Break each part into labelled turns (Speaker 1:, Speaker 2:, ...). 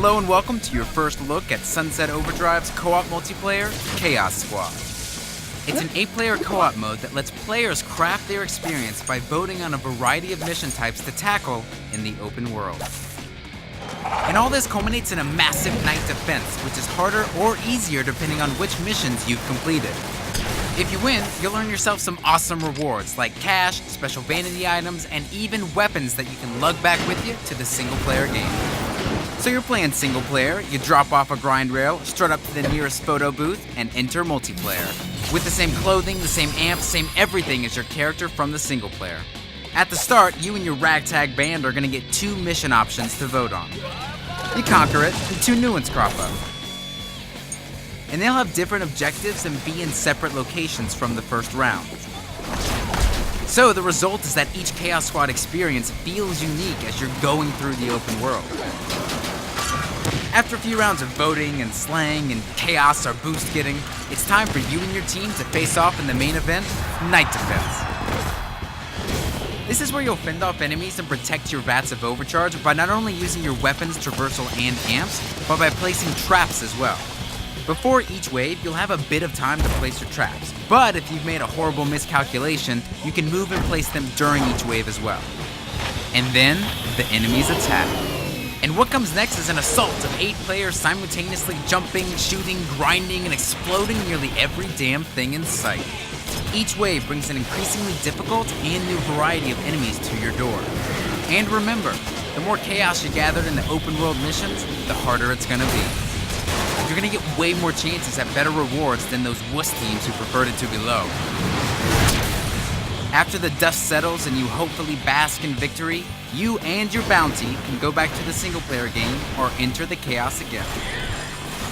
Speaker 1: Hello and welcome to your first look at Sunset Overdrive's co-op multiplayer, Chaos Squad. It's an 8-player co-op mode that lets players craft their experience by voting on a variety of mission types to tackle in the open world. And all this culminates in a massive night defense, which is harder or easier depending on which missions you've completed. If you win, you'll earn yourself some awesome rewards like cash, special vanity items, and even weapons that you can lug back with you to the single-player game. So you're playing single-player, you drop off a grind rail, strut up to the nearest photo booth, and enter multiplayer. With the same clothing, the same amp, same everything as your character from the single-player. At the start, you and your ragtag band are going to get 2 mission options to vote on. You conquer it, and 2 new ones crop up. And they'll have different objectives and be in separate locations from the first round. So the result is that each Chaos Squad experience feels unique as you're going through the open world. After a few rounds of voting and slaying and chaos or boost getting, it's time for you and your team to face off in the main event, Night Defense. This is where you'll fend off enemies and protect your vats of overcharge by not only using your weapons, traversal, and amps, but by placing traps as well. Before each wave, you'll have a bit of time to place your traps, but if you've made a horrible miscalculation, you can move and place them during each wave as well. And then, the enemies attack. And what comes next is an assault of 8 players simultaneously jumping, shooting, grinding, and exploding nearly every damn thing in sight. Each wave brings an increasingly difficult and new variety of enemies to your door. And remember, the more chaos you gather in the open world missions, the harder it's gonna be. You're gonna get way more chances at better rewards than those wuss teams who preferred it to be low. After the dust settles and you hopefully bask in victory, you and your bounty can go back to the single-player game or enter the chaos again.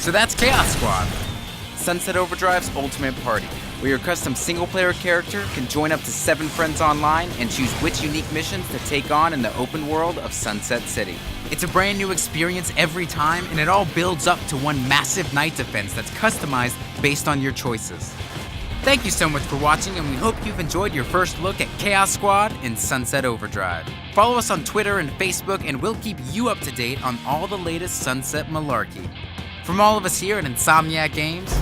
Speaker 1: So that's Chaos Squad, Sunset Overdrive's ultimate party, where your custom single-player character can join up to 7 friends online and choose which unique missions to take on in the open world of Sunset City. It's a brand new experience every time, and it all builds up to one massive night defense that's customized based on your choices. Thank you so much for watching, and we hope you've enjoyed your first look at Chaos Squad in Sunset Overdrive. Follow us on Twitter and Facebook, and we'll keep you up to date on all the latest Sunset malarkey. From all of us here at Insomniac Games,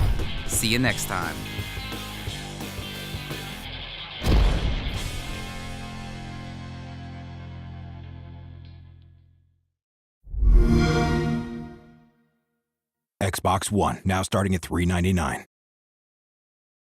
Speaker 1: see you next time.
Speaker 2: Xbox One, now starting at $399.